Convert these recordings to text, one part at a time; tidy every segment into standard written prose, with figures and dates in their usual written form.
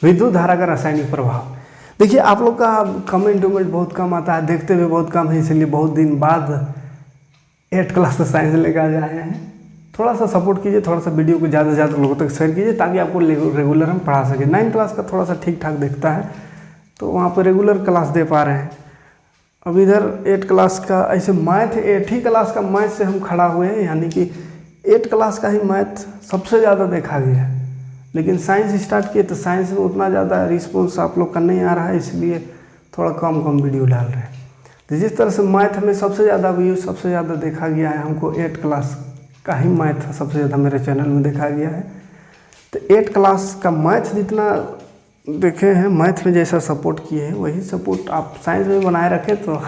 विद्युत धारा का रासायनिक प्रभाव। देखिए आप लोग का कमेंट वमेंट बहुत कम आता है, देखते हुए बहुत कम है, इसलिए बहुत दिन बाद 8 क्लास का साइंस लेकर आ जाए हैं। थोड़ा सा सपोर्ट कीजिए, थोड़ा सा वीडियो को ज़्यादा से ज़्यादा लोगों तक शेयर कीजिए ताकि आपको रेगुलर हम पढ़ा सकें। 9 क्लास का थोड़ा सा ठीक ठाक दिखता है तो वहाँ पर रेगुलर क्लास दे पा रहे हैं। अब इधर 8 क्लास का ऐसे मैथ 8 ही क्लास का मैथ से हम खड़ा हुए हैं, यानी कि 8 क्लास का ही मैथ सबसे ज़्यादा देखा गया है। लेकिन साइंस स्टार्ट किए तो साइंस में उतना ज़्यादा रिस्पॉन्स आप लोग का नहीं आ रहा है, इसलिए थोड़ा कम वीडियो डाल रहे हैं। तो जिस तरह से मैथ में सबसे ज़्यादा व्यू सबसे ज़्यादा देखा गया है, हमको 8 क्लास का ही मैथ सबसे ज़्यादा मेरे चैनल में देखा गया है। तो 8 क्लास का मैथ जितना देखे हैं, मैथ में जैसा सपोर्ट किए हैं वही सपोर्ट आप साइंस में बनाए रखें तो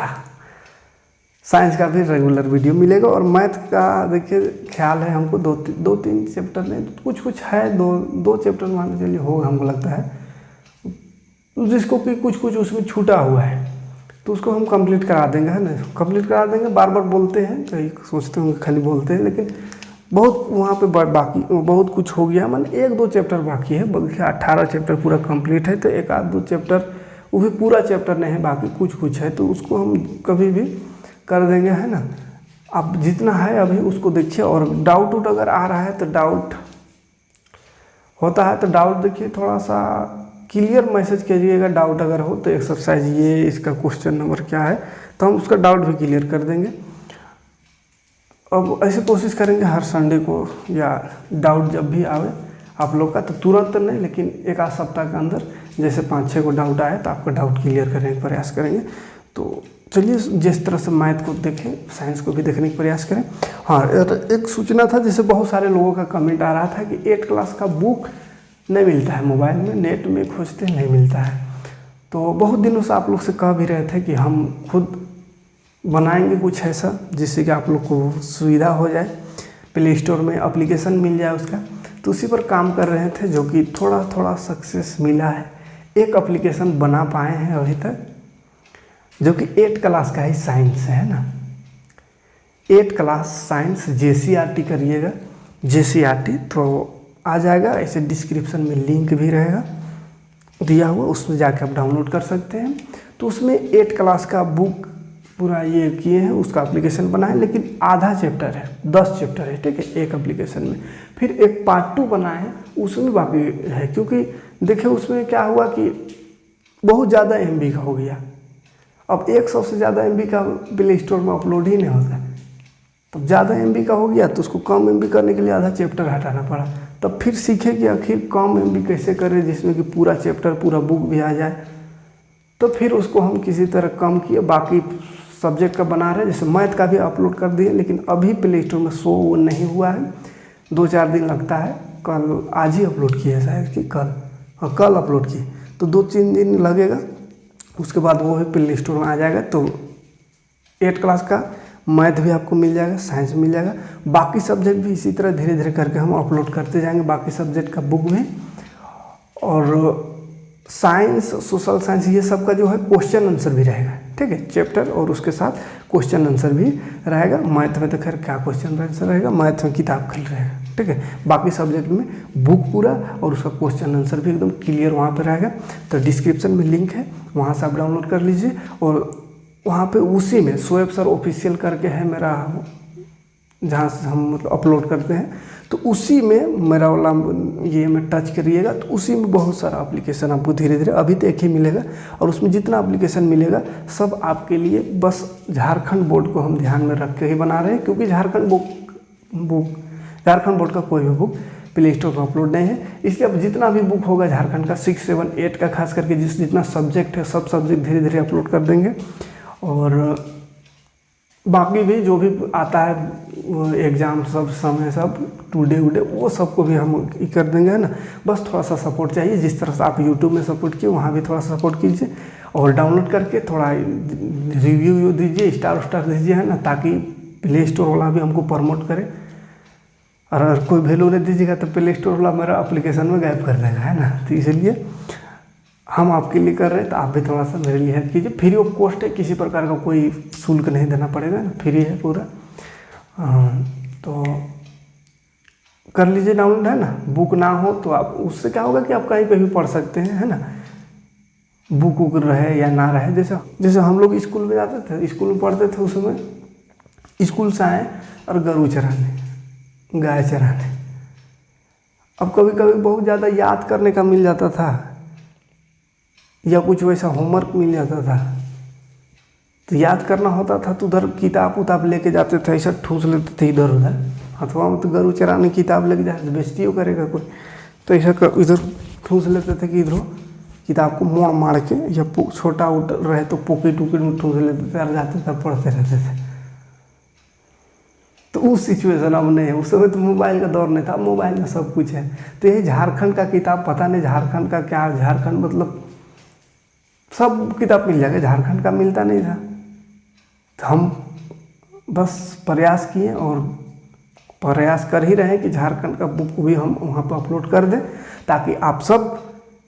साइंस का भी रेगुलर वीडियो मिलेगा। और मैथ का देखिए ख्याल है हमको 2-3 चैप्टर नहीं, कुछ है, दो चैप्टर मान के चलिए होगा हमको लगता है, जिसको कि कुछ उसमें छूटा हुआ है तो उसको हम कंप्लीट करा देंगे, है ना, कंप्लीट करा देंगे। बार बार बोलते हैं, कई सोचते होंगे खाली बोलते हैं, लेकिन बहुत वहाँ पे बाकी बहुत कुछ हो गया, मान 1-2 चैप्टर बाकी है। 18 चैप्टर पूरा कंप्लीट है, तो 1-2 चैप्टर, वो भी पूरा चैप्टर नहीं है, बाकी कुछ है, तो उसको हम कभी भी कर देंगे, है ना। अब जितना है अभी उसको देखिए। और डाउट अगर आ रहा है तो डाउट होता है तो डाउट देखिए थोड़ा सा क्लियर मैसेज कीजिएगा। डाउट अगर हो तो एक्सरसाइज ये इसका क्वेश्चन नंबर क्या है, तो हम उसका डाउट भी क्लियर कर देंगे। अब ऐसे कोशिश करेंगे हर संडे को, या डाउट जब भी आवे आप लोग का, तो तुरंत नहीं, लेकिन 1-8 सप्ताह के अंदर जैसे 5-6 को डाउट आए तो आपका डाउट क्लियर करने का प्रयास करेंगे। तो चलिए जिस तरह से मैथ को देखें, साइंस को भी देखने का प्रयास करें। हाँ, एक सूचना था, जैसे बहुत सारे लोगों का कमेंट आ रहा था कि 8 क्लास का बुक नहीं मिलता है, मोबाइल में नेट में खोजते नहीं मिलता है। तो बहुत दिनों से आप लोग से कह भी रहे थे कि हम खुद बनाएंगे कुछ ऐसा जिससे कि आप लोग को सुविधा हो जाए, प्ले स्टोर में एप्लीकेशन मिल जाए उसका। तो उसी पर काम कर रहे थे, जो कि थोड़ा सक्सेस मिला है। एक एप्लीकेशन बना पाए हैं अभी तक, जो कि 8 क्लास का ही साइंस है ना। 8 क्लास साइंस JCRT करिएगा, JCRT तो आ जाएगा। ऐसे डिस्क्रिप्शन में लिंक भी रहेगा दिया हुआ, उसमें जाके आप डाउनलोड कर सकते हैं। तो उसमें 8 क्लास का बुक पूरा ये किए हैं, उसका एप्लीकेशन बना है, लेकिन आधा चैप्टर है, 10 चैप्टर है, ठीक है, एक एप्लीकेशन में। फिर एक पार्ट 2 बनाए हैं, उसमें बाकी है, क्योंकि देखिए उसमें क्या हुआ कि बहुत ज़्यादा MB का हो गया। अब 100 से ज़्यादा MB का प्ले स्टोर में अपलोड ही नहीं होता, तब ज़्यादा MB का हो गया तो उसको कम MB करने के लिए आधा चैप्टर हटाना पड़ा। तब फिर सीखे कि आखिर कम MB कैसे करें जिसमें कि पूरा चैप्टर पूरा बुक भी आ जाए। तो फिर उसको हम किसी तरह कम किए, बाकी सब्जेक्ट का बना रहे, जैसे मैथ का भी अपलोड कर दिए, लेकिन अभी प्ले स्टोर में शो नहीं हुआ है, 2-4 दिन लगता है। कल आज ही अपलोड किया है शायद कि कल अपलोड किए, तो 2-3 दिन लगेगा, उसके बाद वो भी प्ले स्टोर में आ जाएगा। तो 8 क्लास का मैथ भी आपको मिल जाएगा, साइंस मिल जाएगा, बाकी सब्जेक्ट भी इसी तरह धीरे धीरे करके हम अपलोड करते जाएंगे, बाकी सब्जेक्ट का बुक भी। और साइंस, सोशल साइंस, ये सब का जो है क्वेश्चन आंसर भी रहेगा, ठीक है, चैप्टर और उसके साथ क्वेश्चन आंसर भी रहेगा। मैथ में तो खैर क्या क्वेश्चन आंसर रहेगा, मैथ में किताब खल रहेगा, ठीक है। बाकी सब्जेक्ट में बुक पूरा और उसका क्वेश्चन आंसर भी एकदम क्लियर वहाँ पे रहेगा। तो डिस्क्रिप्शन में लिंक है, वहाँ से आप डाउनलोड कर लीजिए। और वहाँ पे उसी में शोएब सर ऑफिशियल करके है मेरा, जहाँ से हम मतलब अपलोड करते हैं, तो उसी में मेरा वाला ये में टच करिएगा, तो उसी में बहुत सारा एप्लीकेशन आपको धीरे धीरे, अभी तो एक ही मिलेगा, और उसमें जितना एप्लीकेशन मिलेगा सब आपके लिए, बस झारखंड बोर्ड को हम ध्यान में रख के ही बना रहे हैं, क्योंकि झारखंड बोर्ड का कोई भी बुक प्ले स्टोर पर अपलोड नहीं है। इसलिए अब जितना भी बुक होगा झारखंड का 6, 7, 8 का, खास करके जितना सब्जेक्ट है सब सब्जेक्ट धीरे धीरे अपलोड कर देंगे। और बाकी भी जो भी आता है एग्ज़ाम सब समय सब टुडे वो सबको भी हम कर देंगे, है ना। बस थोड़ा सा सपोर्ट चाहिए, जिस तरह से आप यूट्यूब में सपोर्ट किए वहाँ भी थोड़ा सा सपोर्ट कीजिए, और डाउनलोड करके थोड़ा रिव्यू दीजिए, स्टार दीजिए, है ना, ताकि प्ले स्टोर वाला भी हमको प्रमोट करे। और अगर कोई वैल्यू नहीं दीजिएगा तो प्ले स्टोर वाला मेरा एप्लीकेशन में गायब कर देगा, है ना। तो इसलिए हम आपके लिए कर रहे हैं, तो आप भी थोड़ा सा मेरे लिए हेल्प कीजिए। फ्री ऑफ कॉस्ट है, किसी प्रकार का कोई शुल्क नहीं देना पड़ेगा ना, फ्री है पूरा। तो कर लीजिए डाउनलोड, है ना। बुक ना हो तो आप उससे क्या होगा कि आप कहीं पे भी पढ़ सकते हैं, है ना। बुक वुक रहे या ना रहे, जैसे हम लोग स्कूल में जाते थे, स्कूल में पढ़ते थे, उस समय स्कूल से आए और गरू चराने, गाय चराने। अब कभी कभी बहुत ज़्यादा याद करने का मिल जाता था या कुछ वैसा होमवर्क मिल जाता था, तो याद करना होता था तो उधर किताब उताब लेके जाते थे, ऐसा ठूस लेते थे इधर उधर हथवा में। तो गरू चराने किताब लेके जाए तो बेइज्जती करेगा कोई, तो ऐसा इधर ठूस लेते थे कि इधर किताब को मोड़ मार के, या छोटा रहे तो पॉकेट उकेट में ठूस लेते थे और जाते थे पढ़ते रहते थे। तो उस सिचुएशन अब नहीं है। उस समय तो मोबाइल का दौर नहीं था, मोबाइल में सब कुछ है। तो ये झारखंड का किताब, पता नहीं झारखंड का क्या, झारखंड मतलब सब किताब मिल जाएगा, झारखंड का मिलता नहीं था। तो हम बस प्रयास किए और प्रयास कर ही रहे कि झारखंड का बुक भी हम वहाँ पर अपलोड कर दें, ताकि आप सब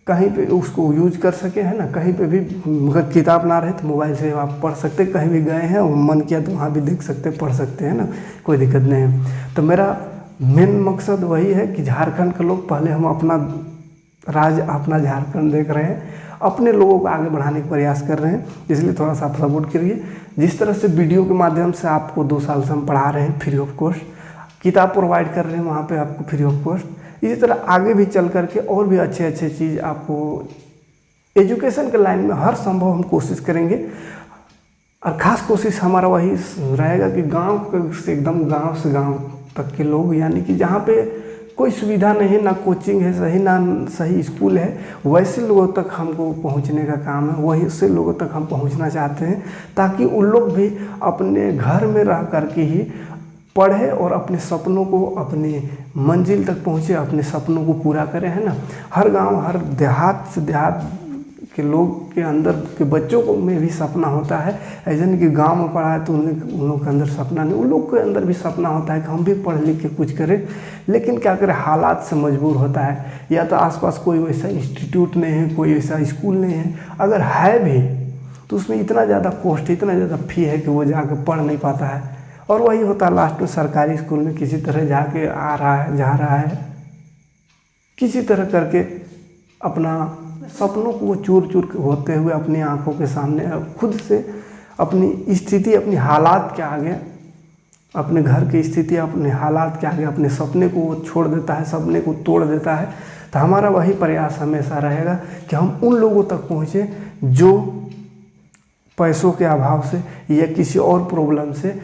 कहीं पे उसको यूज कर सके, है ना। कहीं पे भी अगर किताब ना रहे तो मोबाइल से आप पढ़ सकते, कहीं भी गए हैं और मन किया तो वहाँ भी देख सकते, पढ़ सकते हैं ना, कोई दिक्कत नहीं है। तो मेरा मेन मकसद वही है कि झारखंड के लोग, पहले हम अपना राज्य, अपना झारखंड देख रहे हैं, अपने लोगों को आगे बढ़ाने का प्रयास कर रहे हैं, इसलिए थोड़ा सा आप सपोर्ट करिए। जिस तरह से वीडियो के माध्यम से आपको 2 साल से हम पढ़ा रहे हैं फ्री ऑफ कॉस्ट, किताब प्रोवाइड कर रहे हैं वहाँ पे आपको फ्री ऑफ कॉस्ट, इसी तरह आगे भी चल करके और भी अच्छे अच्छे चीज़ आपको एजुकेशन के लाइन में हर संभव हम कोशिश करेंगे। और ख़ास कोशिश हमारा वही रहेगा कि गांव से एकदम गांव से गांव तक के लोग, यानी कि जहाँ पे कोई सुविधा नहीं है, ना कोचिंग है सही, ना सही स्कूल है, वैसे लोगों तक हमको पहुँचने का काम है, वही से लोगों तक हम पहुँचना चाहते हैं, ताकि उन लोग भी अपने घर में रह करके ही पढ़े और अपने सपनों को, अपनी मंजिल तक पहुँचे, अपने सपनों को पूरा करें, है ना। हर गांव, हर देहात से देहात के लोग के अंदर के बच्चों को में भी सपना होता है। ऐसा नहीं कि गांव में पढ़ा है तो उन लोग के अंदर सपना नहीं, उन लोग के अंदर भी सपना होता है कि हम भी पढ़ लिख के कुछ करें, लेकिन क्या करें, हालात से मजबूर होता है। या तो आसपास कोई वैसा इंस्टीट्यूट नहीं है, कोई ऐसा स्कूल नहीं है, अगर है भी तो उसमें इतना ज़्यादा कॉस्ट, इतना ज़्यादा फ़ी है कि वो जाकर पढ़ नहीं पाता है। और वही होता है लास्ट में, सरकारी स्कूल में किसी तरह जाके आ रहा है, जा रहा है, किसी तरह करके अपना सपनों को वो चूर चूर होते हुए अपनी आंखों के सामने खुद से अपनी स्थिति, अपनी हालात के आगे, अपने घर की स्थिति, अपने हालात के आगे अपने सपने को वो छोड़ देता है, सपने को तोड़ देता है। तो हमारा वही प्रयास हमेशा रहेगा कि हम उन लोगों तक पहुँचे जो पैसों के अभाव से या किसी और प्रॉब्लम से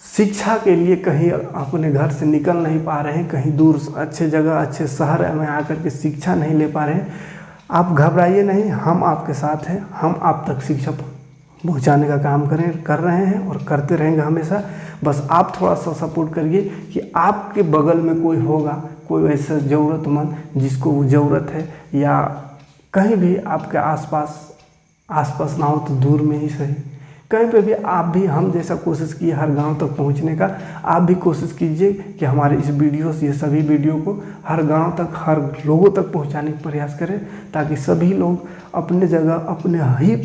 शिक्षा के लिए कहीं अपने घर से निकल नहीं पा रहे हैं, कहीं दूर अच्छे जगह, अच्छे शहर में आकर के शिक्षा नहीं ले पा रहे हैं। आप घबराइए नहीं, हम आपके साथ हैं, हम आप तक शिक्षा पहुंचाने का काम कर रहे हैं और करते रहेंगे हमेशा। बस आप थोड़ा सा सपोर्ट करिए कि आपके बगल में कोई होगा, कोई ऐसा ज़रूरतमंद जिसको वो ज़रूरत है, या कहीं भी आपके आसपास ना हो तो दूर में ही सही, कहीं पे भी आप भी हम जैसा कोशिश किए हर गांव तक पहुंचने का, आप भी कोशिश कीजिए कि हमारे इस वीडियोस, ये सभी वीडियो को हर गांव तक, हर लोगों तक पहुंचाने का प्रयास करें, ताकि सभी लोग अपने जगह, अपने ही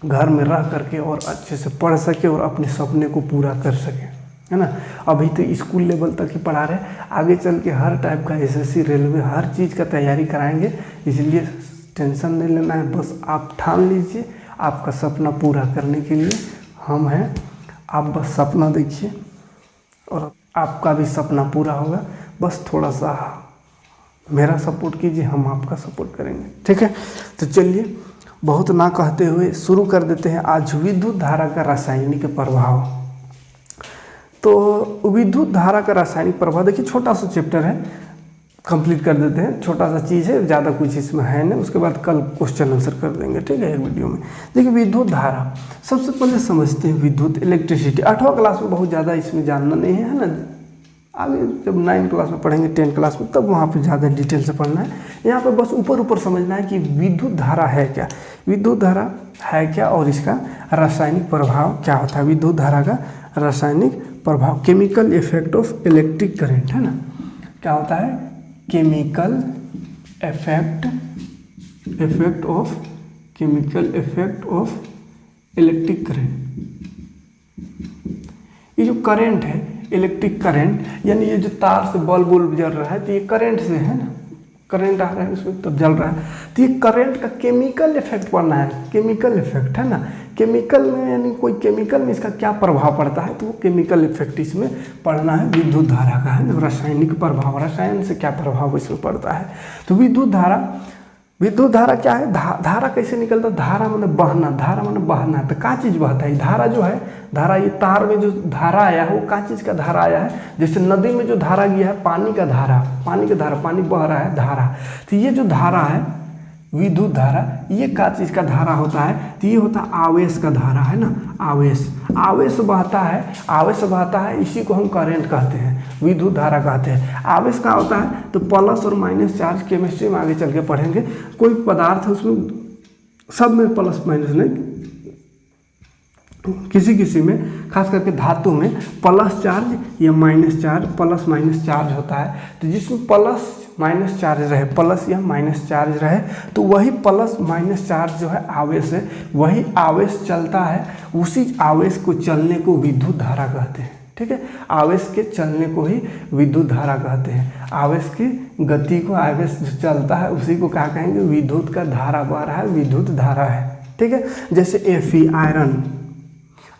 घर में रह करके और अच्छे से पढ़ सके और अपने सपने को पूरा कर सके, है ना। अभी तो स्कूल लेवल तक ही पढ़ा रहे, आगे चल के हर टाइप का SSC, रेलवे, हर चीज़ का तैयारी कराएँगे, इसलिए टेंशन नहीं लेना है। बस आप ठान लीजिए, आपका सपना पूरा करने के लिए हम हैं। आप बस सपना देखिए और आपका भी सपना पूरा होगा। बस थोड़ा सा मेरा सपोर्ट कीजिए, हम आपका सपोर्ट करेंगे, ठीक है। तो चलिए बहुत ना कहते हुए शुरू कर देते हैं आज विद्युत धारा का रासायनिक प्रभाव। तो विद्युत धारा का रासायनिक प्रभाव, देखिए छोटा सा चैप्टर है, कंप्लीट कर देते हैं, छोटा सा चीज़ है, ज़्यादा कुछ इसमें है नहीं, उसके बाद कल क्वेश्चन आंसर कर देंगे, ठीक है, एक वीडियो में। देखिए विद्युत धारा, सबसे पहले समझते हैं विद्युत, इलेक्ट्रिसिटी। 8वां क्लास में बहुत ज़्यादा इसमें जानना नहीं है ना, आगे जब 9 क्लास में पढ़ेंगे, 10 क्लास में, तब वहाँ पे ज़्यादा डिटेल से पढ़ना है। यहाँ पे बस ऊपर समझना है कि विद्युत धारा है क्या, विद्युत धारा है क्या और इसका रासायनिक प्रभाव क्या होता है। विद्युत धारा का रासायनिक प्रभाव, chemical effect of electric current, है ना, क्या होता है, chemical effect of electric current. ये जो करंट है, इलेक्ट्रिक करंट, यानी ये जो तार से बल्ब जल रहा है तो ये करंट से है ना, करंट आ रहा है उसमें तब जल रहा है। तो ये करंट का केमिकल इफेक्ट पड़ना है, केमिकल इफेक्ट है ना, केमिकल में यानी कोई केमिकल में इसका क्या प्रभाव पड़ता है, तो वो केमिकल इफेक्ट इसमें पड़ना है विद्युत धारा का, है ना, रासायनिक प्रभाव, रसायन से क्या प्रभाव इसमें पड़ता है। तो विद्युत धारा क्या है, धारा कैसे निकलता है, धारा माने बहना, धारा माने बहना, तो क्या चीज़ बहता है, धारा जो है, धारा ये तार में जो धारा आया है वो क्या चीज़ का धारा आया है, जैसे नदी में जो धारा गया है पानी का धारा, पानी बह रहा है धारा, तो ये जो धारा है विद्युत धारा, ये क्या चीज़ का धारा होता है, तो ये होता है आवेश का धारा, है ना, आवेश बहता है, इसी को हम करंट कहते हैं, विद्युत धारा कहते हैं। आवेश का होता है तो प्लस और माइनस चार्ज, केमिस्ट्री में आगे चल के पढ़ेंगे, कोई पदार्थ है उसमें सब में प्लस माइनस नहीं, किसी में खास करके धातु में प्लस चार्ज या minus charge, plus minus charge होता है। तो जिसमें प्लस माइनस चार्ज रहे, प्लस या माइनस चार्ज रहे, तो वही प्लस माइनस चार्ज जो है आवेश है, वही आवेश चलता है, उसी आवेश को चलने को विद्युत धारा कहते हैं। ठीक है, आवेश के चलने को ही विद्युत धारा कहते हैं। आवेश की गति को, आवेश जो चलता है उसी को क्या कहेंगे, विद्युत का धारा बह रहा है, विद्युत धारा है। ठीक है, जैसे Fe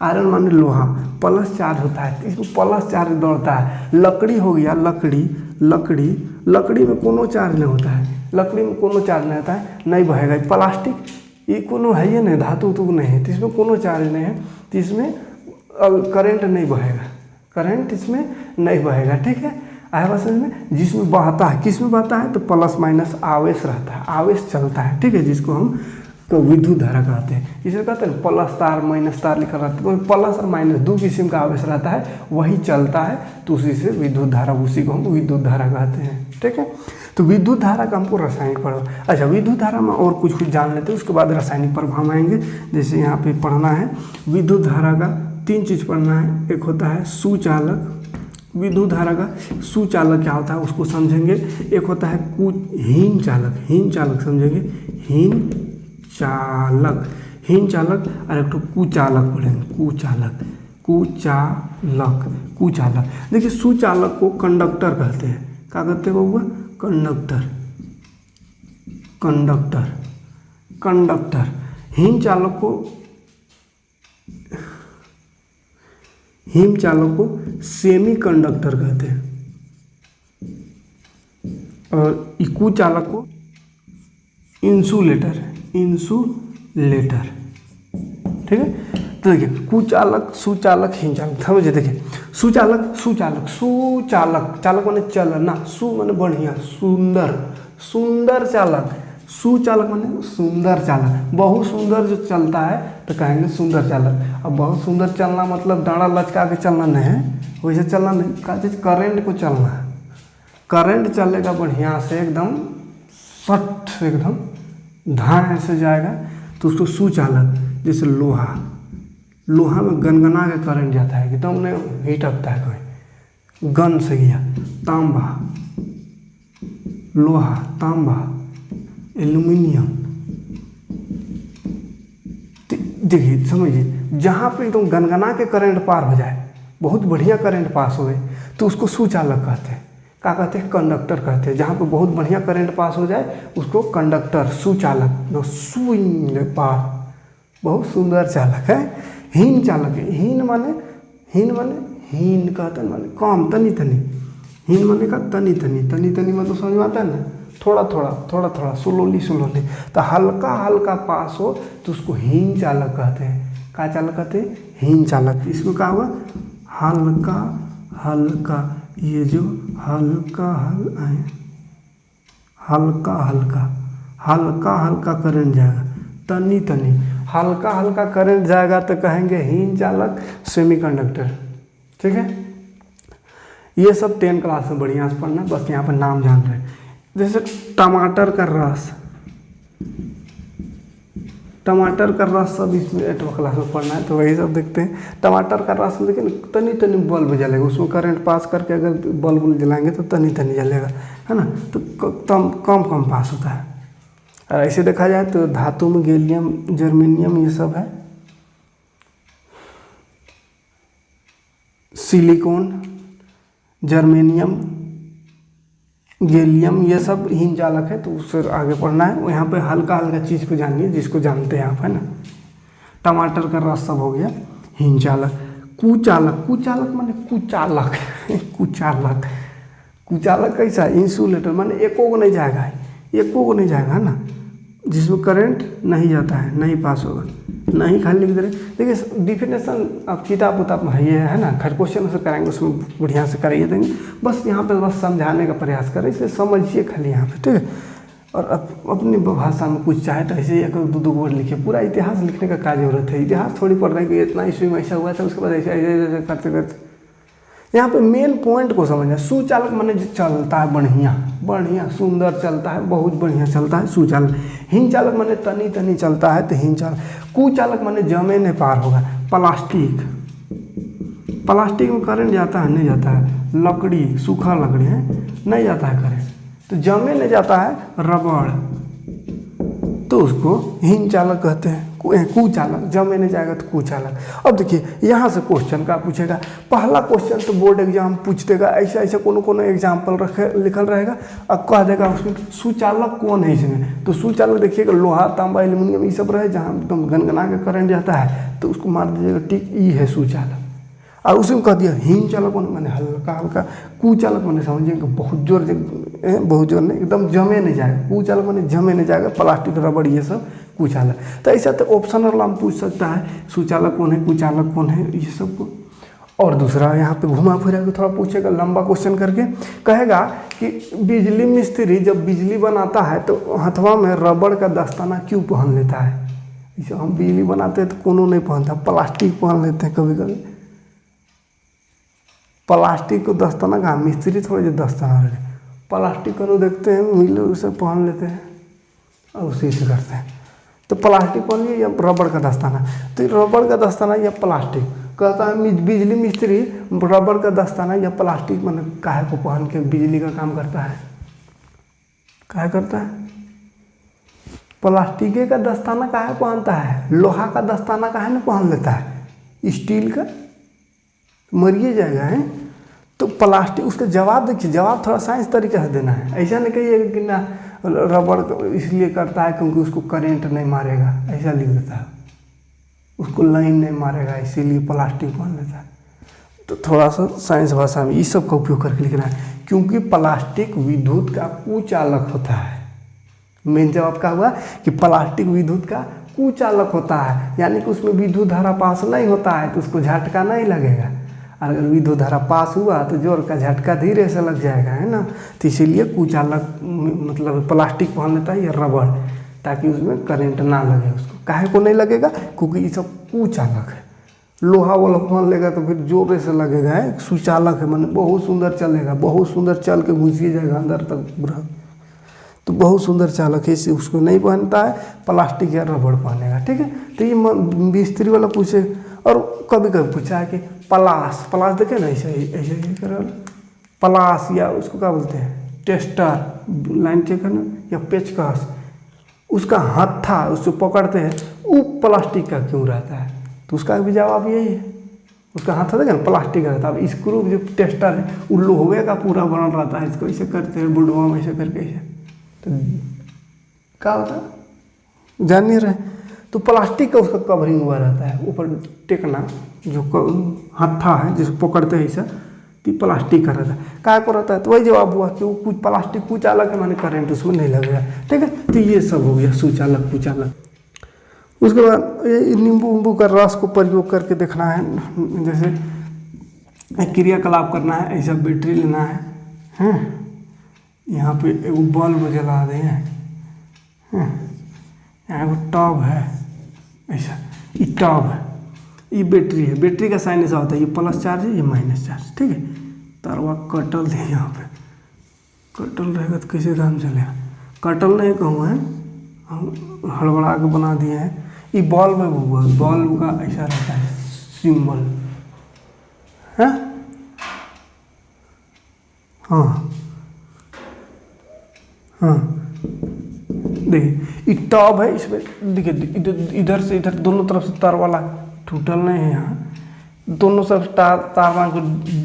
आयरन माने लोहा, प्लस चार्ज होता है, इसमें प्लस चार्ज दौड़ता है। लकड़ी हो गया, लकड़ी में कोनो चार्ज नहीं होता है, लकड़ी में कोनो चार्ज नहीं होता है, नहीं बहेगा। प्लास्टिक ये कोनो है ही नहीं, धातु तो नहीं है, तो इसमें कोनो चार्ज नहीं है, तो इसमें करंट नहीं बहेगा, करंट इसमें नहीं बहेगा। ठीक है, आया बात समझ में। जिसमें बहता है, किस में बहता है, तो प्लस माइनस आवेश रहता है, आवेश चलता है। ठीक है, जिसको हम तो विद्युत धारा कहते हैं। इसे कहते हैं प्लस तार माइनस तार लिखा रहता है, तो प्लस और माइनस दो किस्म का आवेश रहता है, वही चलता है, तो उसी से विद्युत धारा, उसी को हम विद्युत धारा कहते हैं। ठीक है, तो विद्युत धारा का हमको रासायनिक प्रभाव, अच्छा विद्युत धारा में और कुछ जान लेते हैं, उसके बाद रासायनिक प्रभाव आएंगे। जैसे यहाँ पे पढ़ना है विद्युत धारा का 3 चीज़ पढ़ना है, एक होता है सुचालक, विद्युत धारा का सुचालक क्या होता है उसको समझेंगे, एक होता है हीन चालक समझेंगे, हीन चालक और एक तो कुचालक पढ़ेंगे, कुचालक। देखिए सुचालक को कंडक्टर कहते हैं, क्या कहते हैं बउआ, कंडक्टर। हीन चालक को सेमी कंडक्टर कहते हैं, और इकू चालक को इंसुलेटर। ठीक है, तो देखिए कुचालक, सुचालक, हीन चालक, समझिए। देखिए चालक माने चलना, सु माने बढ़िया, सुंदर चालक, सुचालक माने सुंदर चालक, बहुत सुंदर जो चलता है तो कहेंगे सुंदर चालक। अब बहुत सुंदर चलना मतलब डाँडा लचका के चलना नहीं है, वैसे चलना नहीं, क्या चीज़, करंट को चलना है, करंट चलेगा बढ़िया से, एकदम सट से, एकदम धाए से जाएगा, तो उसको सुचालक। जैसे लोहा में गनगना के करंट जाता है, एकदम नहीं हीट अपता है, कोई गन से गया। तांबा, एल्यूमिनियम, देखिए समझिए, जहाँ पे एकदम गनगना के करंट पार हो जाए, बहुत बढ़िया करंट पास हो गए, तो उसको सुचालक कहते हैं। क्या कहते हैं, कंडक्टर कहते हैं। जहाँ पे बहुत बढ़िया करंट पास हो जाए उसको कंडक्टर, सुचालक, जो सुई पार, बहुत सुंदर चालक है। हीन चालक है, हीन माने हीन कहते हैं माने कम, तनी, हीन माने का तनी मतलब समझ में आता है ना, थोड़ा स्लोली, तो हल्का पास हो तो उसको हीन चालक कहते हैं। क्या चालक कहते हैं, हीन चालक। इसमें क्या हुआ, हल्का, ये जो हल्का करंट जाएगा, तनी हल्का करंट जाएगा तो कहेंगे हीन चालक, सेमी कंडक्टर। ठीक है, ये सब 10 क्लास में बढ़िया से पढ़ना, बस यहाँ पर नाम जान रहे हैं। जैसे टमाटर का रस सब इसमें 8वीं क्लास में पढ़ना है, तो वही सब देखते हैं। टमाटर का रस में देखिए तनी बल्ब जलेगा, उसमें करंट पास करके अगर बल्ब जलाएंगे तो तनी जलेगा, है ना, तो कम पास होता है। और ऐसे देखा जाए तो धातु में गैलियम, जर्मेनियम, ये सब है। सिलिकॉन, जर्मेनियम, गैलियम, ये सब हीन चालक है, तो उससे आगे पढ़ना है। यहाँ पे हल्का हल्का चीज़ को जानिए जिसको जानते हैं आप, है ना। टमाटर का रस सब हो गया हीन चालक। कुचालक, कुचालक माने कुचालक कुचालक, कुचालक कैसा, इंसुलेटर माने एको को नहीं जाएगा, एको को नहीं जाएगा, है ना, जिसमें करंट नहीं जाता है, नहीं पास होगा, नहीं खाली लिख दे रहे। देखिए डिफिनेशन आप किताब उताब है ये है ना, घर क्वेश्चन से कराएंगे उसमें बढ़िया से कराइए देंगे, बस यहाँ पे बस समझाने का प्रयास करें, इसे समझिए खाली यहाँ पे, ठीक है। और अपनी भाषा में कुछ चाहे तो ऐसे एक दो वर्ड लिखिए, पूरा इतिहास लिखने का क्या जरूरत है, इतिहास थोड़ी पढ़ रहे हैं कि इतना ईस्वी में ऐसा हुआ था, उसके बाद ऐसे ऐसे करते करते। यहाँ पे मेन पॉइंट को समझना, सुचालक माने चलता है बढ़िया बढ़िया सुंदर चलता है, बहुत बढ़िया चलता है सुचालक। हिम चालक माने तनी तनी चलता है तो हिम चालक। कुचालक माने जमे नहीं पार होगा, प्लास्टिक, प्लास्टिक में करंट जाता है नहीं जाता है, लकड़ी सूखा लकड़ी है नहीं जाता है करंट, तो जमे नहीं जाता है रबड़, तो उसको हिम चालक कहते हैं। कुचालक, जमे नहीं जाएगा तो कुचालक। अब देखिए यहाँ से क्वेश्चन का पूछेगा, पहला क्वेश्चन तो बोर्ड एग्जाम पूछ देगा, ऐसा ऐसा कोनो एग्जाम्पल रखे लिखल रहेगा, अब कह देगा उसमें सुचालक कौन है इसमें, तो सुचालक देखिएगा लोहा तांबा एल्यूमिनियम ये सब रहे, जहाँ एकदम गनगना के करंट जाता है तो उसको मार दीजिएगा टिक, ई है सुचालक। और उसी में कह दिया हिम चालक मैंने हल्का हल्का, कुचालक मैंने समझिएगा बहुत जोर नहीं, एकदम जमे नहीं जाएगा, कुचालक मैंने जमे नहीं जाएगा, प्लास्टिक रबड़ ये सब कुचालक। तो ऐसा तो ऑप्शनल हम पूछ सकता है, सुचालक कौन है, कुचालक कौन है, ये सब को। और दूसरा यहाँ पे घुमा फिरा के थोड़ा पूछेगा, लंबा क्वेश्चन करके कहेगा कि बिजली मिस्त्री जब बिजली बनाता है तो हथवा में रबड़ का दस्ताना क्यों पहन लेता है। जैसे हम बिजली बनाते हैं तो कोनो नहीं पहनता, प्लास्टिक पहन लेते हैं कभी कभी, प्लास्टिक को दस्ताना कहाँ, मिस्त्री थोड़े जो दस्ताना रहे, प्लास्टिक को देखते हैं मिले उसे पहन लेते हैं और उसी से करते हैं। तो प्लास्टिक पहन लिया या रबड़ का दस्ताना, तो रबड़ का दस्ताना या प्लास्टिक, कहता है बिजली मिस्त्री रबड़ का दस्ताना या प्लास्टिक मैंने काहे को पहन के बिजली का काम करता है, काहे करता है, प्लास्टिक का दस्ताना काहे पहनता है, लोहा का दस्ताना काहे न पहन लेता है, स्टील का मरिए जाएगा है। तो प्लास्टिक, उसका जवाब देखिए, जवाब थोड़ा साइंस तरीके से देना है, ऐसा नहीं कहिए कि ना रबड़ इसलिए करता है क्योंकि उसको करंट नहीं मारेगा, ऐसा लिख देता है, उसको लाइन नहीं मारेगा इसीलिए प्लास्टिक पहन लेता है। तो थोड़ा सा साइंस भाषा में इस सब का उपयोग करके लिखना है, क्योंकि प्लास्टिक विद्युत का कुचालक होता है। मेन जवाब क्या हुआ कि प्लास्टिक विद्युत का कुचालक होता है, यानी कि उसमें विद्युत धारा पास नहीं होता है तो उसको झटका नहीं लगेगा, और अगर विद्युत धारा पास हुआ तो जोर का झटका धीरे से लग जाएगा, है ना। तो इसीलिए कुचालक मतलब प्लास्टिक पहन लेता है या रबड़, ताकि उसमें करंट ना लगे, उसको काहे को नहीं लगेगा, क्योंकि ये सब कुचालक है। लोहा वाला पहन लेगा तो फिर जोर से लगेगा, है सुचालक है, माने बहुत सुंदर चलेगा, बहुत सुंदर चल के घुसिए जाएगा अंदर तक पूरा, तो बहुत सुंदर चालक है, इसे उसको नहीं पहनता है, प्लास्टिक या रबड़ पहनेगा, ठीक है। तो ये मिस्त्री वाला पूछे। और कभी कभी पूछा है कि पलास, पलास देखे ना ऐसे ऐसे कर, पलास या उसको क्या बोलते हैं, टेस्टर लाइन चेक करना, या पेचकस, उसका हत्था उसको पकड़ते हैं, वो प्लास्टिक का क्यों रहता है, तो उसका भी जवाब यही है, उसका हाथ देखे ना प्लास्टिक का रहता है। अब स्क्रू जो टेस्टर है वो लोहे का पूरा बना रहता है, इसको ऐसे करते हैं बुढ़वा में ऐसे करके ऐसे, तो क्या होता है जान नहीं रहे। तो प्लास्टिक का उसका कवरिंग हुआ रहता है, ऊपर टेकना जो हत्था है जिसको पकड़ते हैं ऐसा, तो प्लास्टिक का रहता है, क्या को रहता है, तो वही जवाब हुआ कि वो कुछ प्लास्टिक कुचालक है, माने करंट उसमें नहीं लगेगा, ठीक है। तो ये सब हो गया सुचालक कुचालक। उसके बाद ये नींबू उम्बू का रस को प्रयोग करके देखना है, जैसे क्रियाकलाप करना है, ऐसा बैटरी लेना है, यहाँ पे एक बल्ब जला दें, यहाँ एक टब है, ऐसा ये टब है, ये बैटरी है, बैटरी का साइन ऐसा होता है, ये प्लस चार्ज है ये माइनस चार्ज, ठीक है। तारवा कटल है, यहाँ पे कटल रहेगा तो कैसे काम चलेगा, कटल नहीं कहूँ है, हम हड़बड़ा के बना दिए हैं। ये बल्ब है, वो बल्ब का ऐसा रहता है सिंबल, है हाँ हाँ, देखिए ये टब है, इसमें देखिए इधर से इधर दोनों तरफ से तार वाला टूटल नहीं है यहाँ, दोनों सब तार को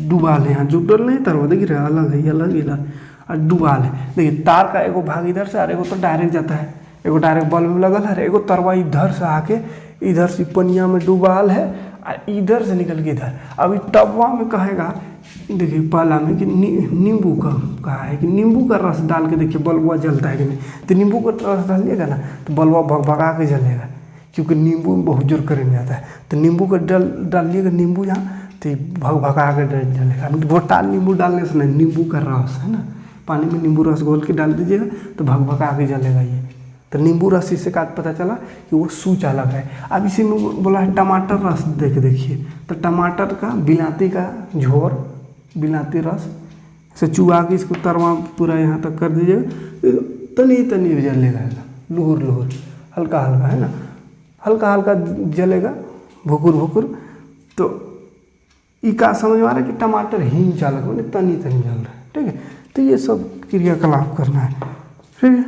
डुबा ले, यहाँ जुटल नहीं तरवा देखिए रहे, अलग है, अलग अलग और डुबा ले। देखिए तार का एगो भाग इधर से और एगो तो डायरेक्ट जाता है, एगो डायरेक्ट बल्ब में लगल है, एगो तरवा इधर से आके इधर से पनिया में डुबाल है और इधर से निकल के इधर। अभी टबवा में कहेगा देखिए पाला में कि नींबू का कहा है कि नींबू का रस डाल के देखिए बल्बवा जलता है कि नहीं। तो नींबू का रस डालिएगा ना तो बल्बवा भगभगा के जलेगा, क्योंकि नींबू में बहुत जोर करंट जाता है। तो नींबू का डालिएगा, नींबू यहाँ तो भगभगा के जलेगा। गोटा नींबू डालने से नहीं, नींबू का रस है ना, पानी में नींबू रस घोल के डाल दीजिएगा तो भगभगा के जलेगा ये। तो नींबू रस इससे का पता चला कि वो स्विच अलग है। अब इसी में बोला है टमाटर रस देखिए, तो टमाटर का बिलाती का झोर, बिलाती रस से चुआ के इसको तरवा पूरा यहाँ तक कर दीजिएगा, तनी तनी जलेगा, लुहुर लुहुर हल्का हल्का है ना, हल्का हल्का जलेगा भुकुर भुकुर। तो ये का समझ में आ रहा है कि टमाटर हिम चालक मैंने तनी तनी जल रहा है, ठीक है। तो ये सब क्रियाकलाप करना है, ठीक है।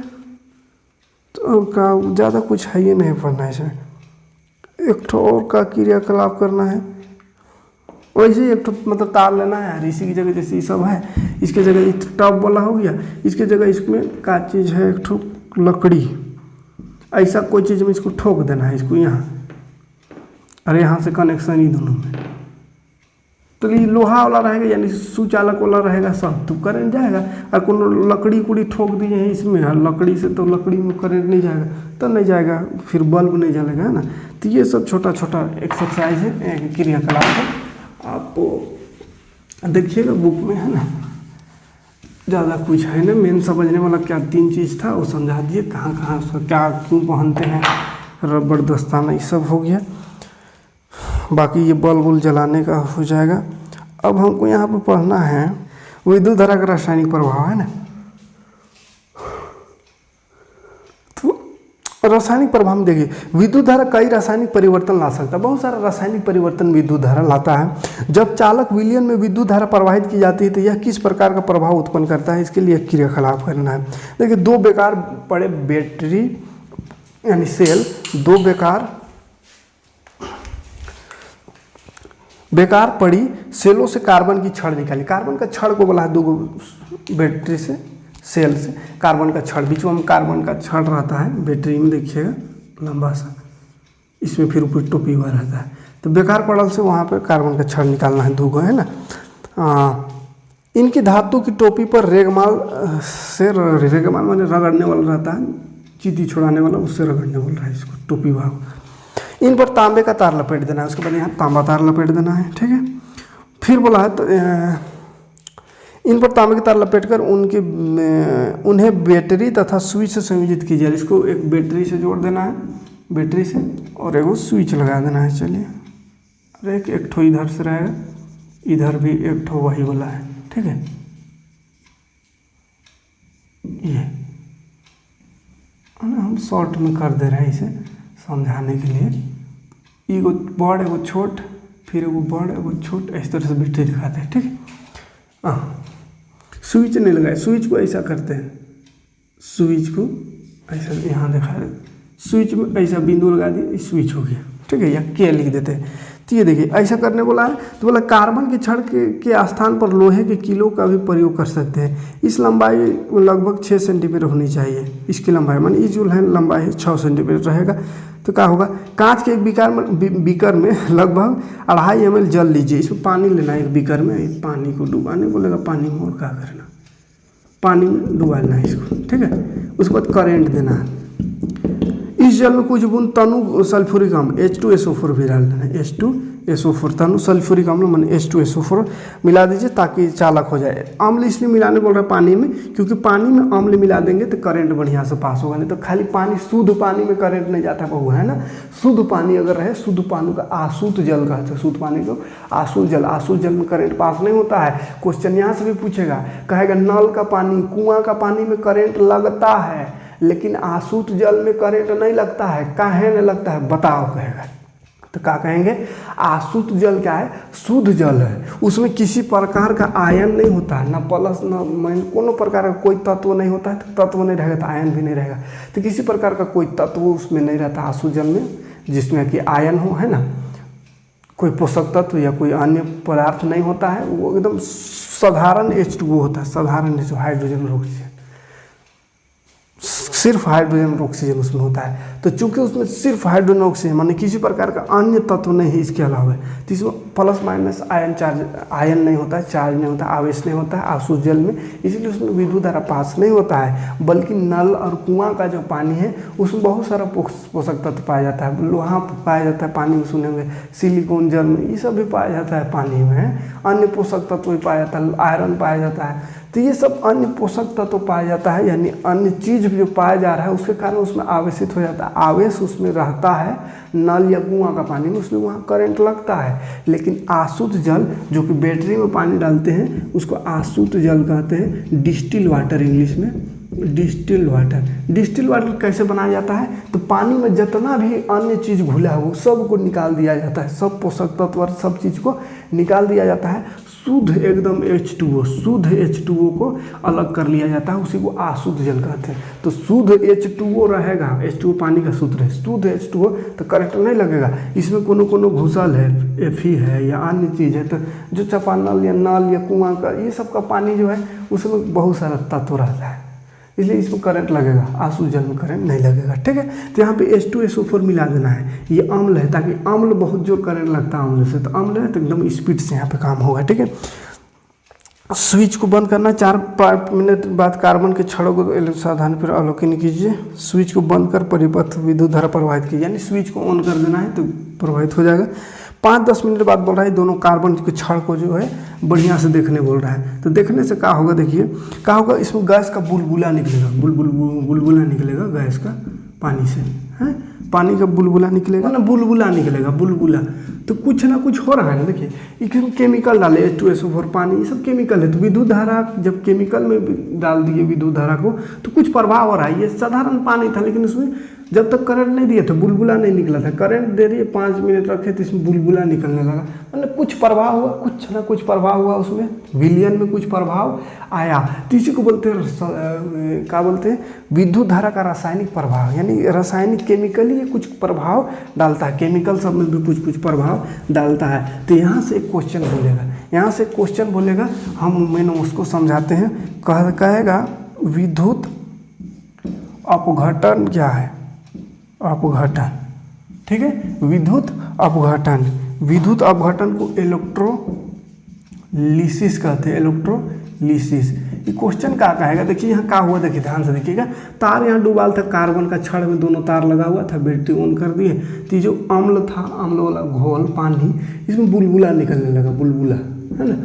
तो का ज़्यादा कुछ है ये नहीं पढ़ना है इसमें। एक ठो और का क्रियाकलाप करना है, वैसे ही एक ठो मतलब तार लेना है यार, इसी की जगह जैसे ये सब है, इसके जगह टॉप वाला हो गया, इसके जगह इसमें का चीज़ है एक ठो लकड़ी, ऐसा कोई चीज़ में इसको ठोक देना है इसको यहाँ, और यहाँ से कनेक्शन ही दोनों में। तो ये लोहा वाला रहेगा यानी सुचालक वाला रहेगा सब, तो करंट जाएगा। और कोनो लकड़ी कुड़ी ठोक दी है इसमें, और लकड़ी से तो लकड़ी में करंट नहीं जाएगा, तो नहीं जाएगा, फिर बल्ब नहीं जलेगा, है ना। तो ये सब छोटा छोटा एक्सरसाइज है, क्रियाकलाप है, आप देखिएगा बुक में, है ना। ज़्यादा कुछ है ना, मेन समझने वाला क्या 3 चीज़ था वो समझा दिए, कहाँ कहाँ उसका क्या क्यों पहनते हैं, रबड़ दस्ताना, ये सब हो गया। बाकी ये बल्ब उल जलाने का हो जाएगा। अब हमको यहाँ पर पढ़ना है विद्युत धारा का रासायनिक प्रभाव, है ना। तो रासायनिक प्रभाव में देखिए, विद्युत धारा कई रासायनिक परिवर्तन ला सकता है, बहुत सारा रासायनिक परिवर्तन विद्युत धारा लाता है। जब चालक विलयन में विद्युत धारा प्रवाहित की जाती है तो यह किस प्रकार का प्रभाव उत्पन्न करता है, इसके लिए क्रियाकलाप करना है। देखिए 2 बेकार पड़े बैटरी यानी सेल, 2 बेकार पड़ी सेलों से कार्बन की छड़ निकाली। कार्बन का छड़ को बोला है 2 बैटरी से, सेल से कार्बन का छड़, बीच में कार्बन का छड़ रहता है बैटरी में, देखिएगा लंबा सा, इसमें फिर ऊपर टोपी हुआ रहता है। तो बेकार पड़ल से वहाँ पे कार्बन का छड़ निकालना है 2 है ना। इनकी धातु की टोपी पर रेगमाल से, रेगमाल माने रगड़ने वाला रहता है, चीटी छुड़ाने वाला, उससे रगड़ने वाला है इसको टोपी भाग। इन पर तांबे का तार लपेट देना है, उसके बाद यहाँ तांबा तार लपेट देना है, ठीक है। फिर बोला है तो इन पर तांबे के तार लपेटकर उन्हें बैटरी तथा स्विच से संयोजित कीजिए। इसको एक बैटरी से जोड़ देना है, बैटरी से, और एक स्विच लगा देना है। चलिए, अरे एक ठो इधर से रहेगा, इधर भी एक ठो वही वाला है, ठीक है। ये हम शॉर्ट में कर दे रहे हैं इसे समझाने के लिए। एगो बड़ एगो छोट, फिर एगो बड़ एगो छोट, इस तरह से बैटरी दिखाते हैं, ठीक है। स्विच नहीं लगाए, स्विच को ऐसा करते हैं, स्विच को ऐसा यहाँ दिखा रहे, स्विच में ऐसा बिंदु लगा दिए, स्विच हो गया, ठीक है। या के लिख देते हैं। तो ये देखिए ऐसा करने बोला है, तो बोला कार्बन के छड़ के स्थान पर लोहे के किलो का भी प्रयोग कर सकते हैं। इस लंबाई लगभग 6 सेंटीमीटर होनी चाहिए, इसकी लंबाई माने ये जो है लंबाई 6 सेंटीमीटर रहेगा। तो क्या होगा, कांच के एक बीकर में लगभग 2.5 ml जल लीजिए। इसमें पानी लेना है एक बीकर में, पानी को डुबाने बोलेगा, पानी में और क्या करना, पानी में डुबाना है इसको, ठीक है। उसके बाद करेंट देना है। इस जल में कुछ बूंद तनु सल्फ्यूरिक अम्ल H2SO4 भी डाल देना है, H2SO4 तनु सल्फ्यूरिक अम्ल माने H2SO4 मिला दीजिए ताकि चालक हो जाए। अम्ल इसलिए मिलाने बोल रहा है पानी में, क्योंकि पानी में अम्ल मिला देंगे तो करंट बढ़िया से पास होगा। नहीं तो खाली पानी, शुद्ध पानी में करंट नहीं जाता बहू, है ना। शुद्ध पानी अगर रहे, शुद्ध पानी का आसूत जल कहते हैं, शुद्ध पानी को आसूत जल में करंट पास नहीं होता है। क्वेश्चन यहाँ से भी पूछेगा, कहेगा नल का पानी, कुआं का पानी में करंट लगता है, लेकिन आसूत जल में करंट नहीं लगता है, काहे नहीं लगता है बताओ, कहेगा। तो क्या कहेंगे, आसूत जल क्या है, शुद्ध जल है, उसमें किसी प्रकार का आयन नहीं होता है, ना प्लस ना माइनस, कोनो प्रकार का कोई तत्व नहीं होता है। तो तत्व नहीं रहेगा तो आयन भी नहीं रहेगा, तो किसी प्रकार का कोई तत्व उसमें नहीं रहता आसूत जल में जिसमें कि आयन हो, है ना। कोई पोषक तत्व या कोई अन्य पदार्थ नहीं होता है, वो एकदम साधारण H2O होता है, साधारण हाइड्रोजन और ऑक्सीजन, सिर्फ हाइड्रोजन और ऑक्सीजन उसमें होता है। तो चूंकि उसमें सिर्फ हाइड्रोजन ऑक्सीजन माने किसी प्रकार का अन्य तत्व नहीं है इसके अलावा, तो इसमें प्लस माइनस आयन नहीं होता है, चार्ज नहीं होता है, आवेश नहीं होता है आसुत जल में, इसलिए उसमें विद्युत धारा पास नहीं होता है। बल्कि नल और कुआं का जो पानी है उसमें बहुत सारा पोषक तत्व पाया जाता है, लोहा पाया जाता है पानी में, सुने हुए सिलिकॉन जल में, ये सब भी पाया जाता है पानी में, अन्य पोषक तत्व भी पाया जाता है, आयरन पाया जाता है। तो ये सब अन्य पोषक तत्व पाया जाता है, यानी अन्य चीज जो पाया जा रहा है उसके कारण उसमें आवेशित हो जाता है, आवेश उसमें रहता है। नल या कुआं का पानी में उसमें वहाँ करंट लगता है। लेकिन आसुत जल जो कि बैटरी में पानी डालते हैं उसको आसुत जल कहते हैं, डिस्टिल वाटर इंग्लिश में, डिस्टिल वाटर। डिस्टिल वाटर कैसे बनाया जाता है, तो पानी में जितना भी अन्य चीज़ घुला हो सब को निकाल दिया जाता है, सब पोषक तत्व और सब चीज़ को निकाल दिया जाता है, शुद्ध एकदम H2O, शुद्ध H2O को अलग कर लिया जाता है, उसी को आशुद्ध जल कहते हैं। तो शुद्ध H2O रहेगा, H2O पानी का सूत्र है, शुद्ध H2O, तो करंट नहीं लगेगा। इसमें कोनो घुसल है, Fe है या अन्य चीज़ है, तो जो चापानल या नल या कुआं का ये सब का पानी जो है उसमें बहुत सारा तत्व रहता है, इसलिए इसमें करंट लगेगा, आशुद्ध जल में करंट नहीं लगेगा। ठीक है, तो यहाँ पे H2SO4 मिला देना है, ये अम्ल है, ताकि अम्ल बहुत जोर करंट लगता है अम्ल से, तो अम्ल है तो एकदम स्पीड से यहाँ पे काम होगा। ठीक है, स्विच को बंद करना, 4-5 मिनट बाद कार्बन के छड़ों को सावधानी पर अवलोकन कीजिए। स्विच को बंद कर परिपथ विद्युत धारा प्रवाहित कीजिए, यानी स्विच को ऑन कर देना है तो प्रवाहित हो जाएगा। 5-10 मिनट बाद बोल रहा है दोनों कार्बन के छड़ को जो है बढ़िया से देखने बोल रहा है। तो देखने से क्या होगा, देखिए क्या होगा, इसमें गैस का बुलबुला निकलेगा, बुलबुला निकलेगा गैस का पानी से, है पानी का बुलबुला निकलेगा ना, बुलबुला निकलेगा, बुलबुला। तो कुछ ना कुछ हो रहा है ना, देखिए इसमें केमिकल डाले, H2SO4 पानी, ये सब केमिकल है। तो विद्युत धारा जब केमिकल में डाल दिए विद्युत धारा को तो कुछ प्रभाव हो रहा है। ये साधारण पानी था लेकिन उसमें जब तक करंट नहीं दिया था बुलबुला नहीं निकला था, करंट दे दिए 5 मिनट रखे तो इसमें बुलबुला निकलने लगा, मतलब कुछ प्रभाव हुआ, कुछ ना कुछ प्रभाव हुआ उसमें, विलयन में कुछ प्रभाव आया। तो इसी को बोलते हैं, क्या बोलते हैं, विद्युत धारा का रासायनिक प्रभाव, यानी रासायनिक केमिकली ये कुछ प्रभाव डालता है, केमिकल सब में भी कुछ प्रभाव डालता है। तो यहाँ से एक क्वेश्चन बोलेगा, मैंने उसको समझाते हैं। कहेगा विद्युत अपघटन क्या है, अपघटन। ठीक है, विद्युत अपघटन को इलेक्ट्रोलिसिस कहते हैं, इलेक्ट्रोलिसिस। ये क्वेश्चन क्या कहेगा, देखिए यहाँ क्या हुआ, देखिए ध्यान से देखिएगा, तार यहाँ डूबाल था, कार्बन का छड़ में दोनों तार लगा हुआ था, बैटरी ऑन कर दिए, तो जो अम्ल था, अम्ल वाला घोल पानी, इसमें बुलबुला निकलने लगा, बुलबुला है ना,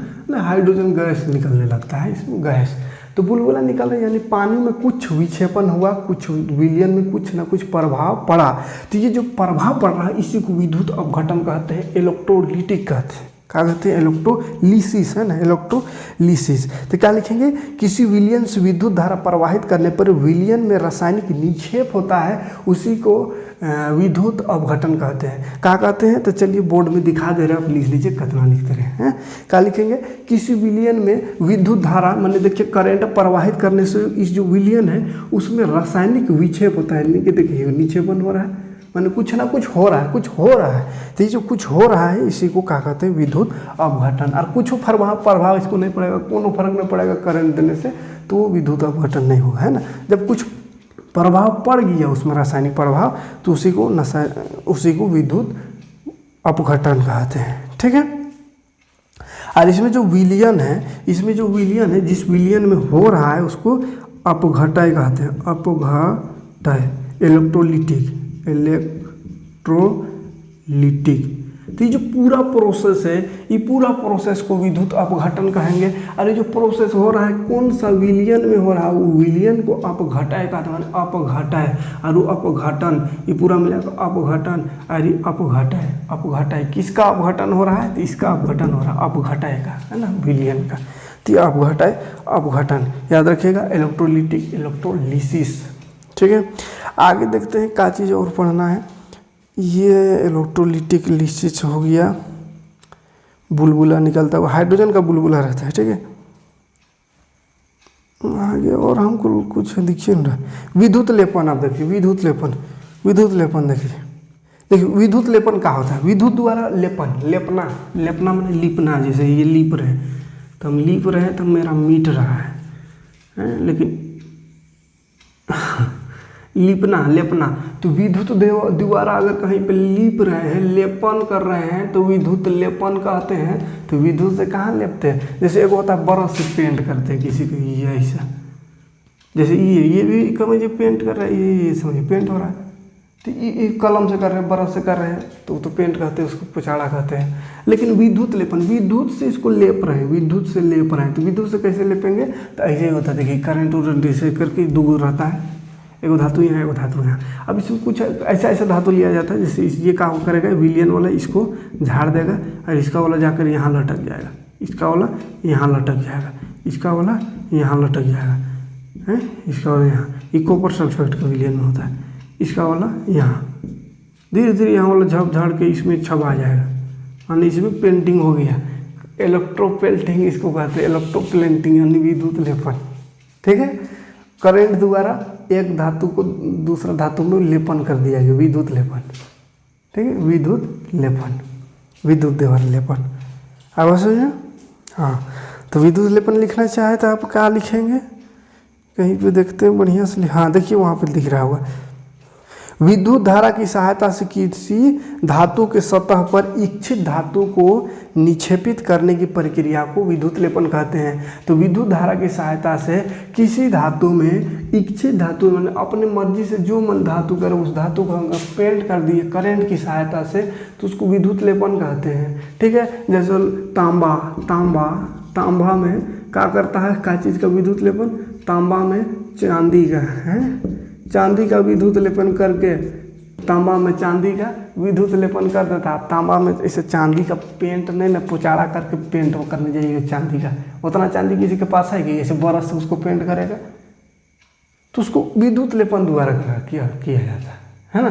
हाइड्रोजन गैस निकलने लगता है इसमें, गैस। तो बुलबुला निकल रहा है, यानी पानी में कुछ विक्षेपण हुआ, कुछ विलयन में कुछ ना कुछ प्रभाव पड़ा। तो ये जो प्रभाव पड़ रहा है इसी को विद्युत अपघटन कहते हैं, इलेक्ट्रोलिटिक कहते हैं। क्या कहते हैं, इलेक्ट्रोलिसिस, है ना, इलेक्ट्रोलिसिस। तो क्या लिखेंगे, किसी विलयन से विद्युत धारा प्रवाहित करने पर विलयन में रासायनिक निक्षेप होता है, उसी को विद्युत अपघटन कहते हैं। क्या कहते हैं, तो चलिए बोर्ड में दिखा दे रहे हैं, आप लिख लीजिए, कितना लिखते रहे हैं। क्या लिखेंगे, किसी विलयन में विद्युत धारा, मैंने देखिए करंट प्रवाहित करने से इस जो विलयन है उसमें रासायनिक विक्षेप होता है, देखिए निक्षेपण हो रहा है, मैंने कुछ ना कुछ हो रहा है, तो ये जो कुछ हो रहा है इसी को क्या कहते हैं, विद्युत अपघटन। और कुछ प्रभाव इसको नहीं पड़ेगा, कोनो फर्क नहीं पड़ेगा करंट देने से, तो विद्युत अपघटन नहीं होगा, है ना। जब कुछ प्रभाव पड़ गया उसमें रासायनिक प्रभाव, तो उसी को विद्युत अपघटन कहते हैं। ठीक है, और इसमें जो विलयन है, जिस विलयन में हो रहा है उसको अपघटय कहते हैं, अपघटय, इलेक्ट्रोलिटिक। तो ये जो पूरा प्रोसेस है, ये पूरा प्रोसेस को विद्युत अपघटन कहेंगे। और ये जो प्रोसेस हो रहा है कौन सा विलयन में हो रहा है, वो विलयन को अपघटय कहते हैं, अपघटय। और वो अपघटन, ये पूरा मिलाकर अपघटन, और ये अपघटय किसका अपघटन हो रहा है, तो इसका अपघटन हो रहा है, अपघटय का, है ना, विलयन का। तो अपघटन याद रखिएगा, इलेक्ट्रोलिटिक, इलेक्ट्रोलिसिस। ठीक है, आगे देखते हैं क्या चीज़ और पढ़ना है। ये इलेक्ट्रोलिटिक लिसिस हो गया, बुलबुला निकलता हुआ, हाइड्रोजन का बुलबुला रहता है। ठीक है, आगे और हमको कुछ दिखिए ना, विद्युत लेपन। आप देखिए विद्युत लेपन देखिए, देखिए विद्युत लेपन क्या होता है, विद्युत द्वारा लेपन, लेपना, लेपना मैंने लिपना, जैसे ये लिप रहे तो हम लिप रहे तो मेरा मिट रहा है लेकिन लिपना, लेपना, तो विद्युत द्वारा अगर कहीं पे लिप रहे हैं, लेपन कर रहे हैं तो विद्युत लेपन कहते हैं। तो विद्युत से कहाँ लेपते हैं, जैसे एक होता है ब्रश से पेंट करते हैं किसी को, ये ऐसा, जैसे ये भी समझिए पेंट कर रहा है, ये समझिए पेंट हो रहा है, तो ये कलम से कर रहे हैं, ब्रश से कर रहे हैं तो पेंट कहते हैं, उसको पुछाड़ा कहते हैं। लेकिन विद्युत लेपन, विद्युत से इसको लेप रहे हैं, विद्युत से लेप रहे हैं, तो विद्युत से कैसे लेपेंगे, तो ऐसे ही होता है। देखिए करंट उड़ने से करके दो रहता है, एगो धातु यहाँ, एगो धातु यहाँ। अब इसमें कुछ ऐसा ऐसा धातु लिया जाता है, जैसे ये काम करेगा विलियन वाला, इसको झाड़ देगा और इसका वाला जाकर यहाँ लटक जाएगा, इसका वाला यहाँ लटक जाएगा, इसका वाला यहाँ लटक जाएगा है, इसका वाला यहाँ, ये कॉपर सल्फेट का विलियन में होता है, इसका वाला यहाँ धीरे धीरे यहाँ वाला झप झाड़ के इसमें छपा जाएगा, यानी इसमें पेंटिंग हो गया। इलेक्ट्रो पेंटिंग इसको कहते हैं, इलेक्ट्रो पेंटिंग यानी विद्युत लेपन। ठीक है, करंट द्वारा एक धातु को दूसरा धातु में लेपन कर दिया गया, विद्युत लेपन। ठीक है, विद्युत लेपन, विद्युत द्वारा लेपन। अब समझे, हाँ। तो विद्युत लेपन लिखना चाहे तो आप क्या लिखेंगे, कहीं पे देखते हैं बढ़िया से, हाँ देखिए वहाँ पे दिख रहा होगा, विद्युत धारा की सहायता से किसी धातु के सतह पर इच्छित धातु को निक्षेपित करने की प्रक्रिया को विद्युत लेपन कहते हैं। तो विद्युत धारा की सहायता से किसी धातु में इच्छित धातु में अपने मर्जी से जो मन धातु करे उस धातु को हम पेंट कर दिए करंट की सहायता से, तो उसको विद्युत लेपन कहते हैं। ठीक है, जैसे तांबा, तांबा, तांबा में क्या करता है, क्या चीज़ का विद्युत लेपन, तांबा में चांदी का है, चांदी का विद्युत लेपन करके तांबा में चांदी का विद्युत लेपन कर देता है। तांबा में ऐसे चांदी का पेंट नहीं ना, पुचाड़ा करके पेंट करने जाइए चांदी का, उतना चांदी किसी के पास है कि ऐसे बरस से उसको पेंट करेगा, तो उसको विद्युत लेपन द्वारा किया जाता है ना।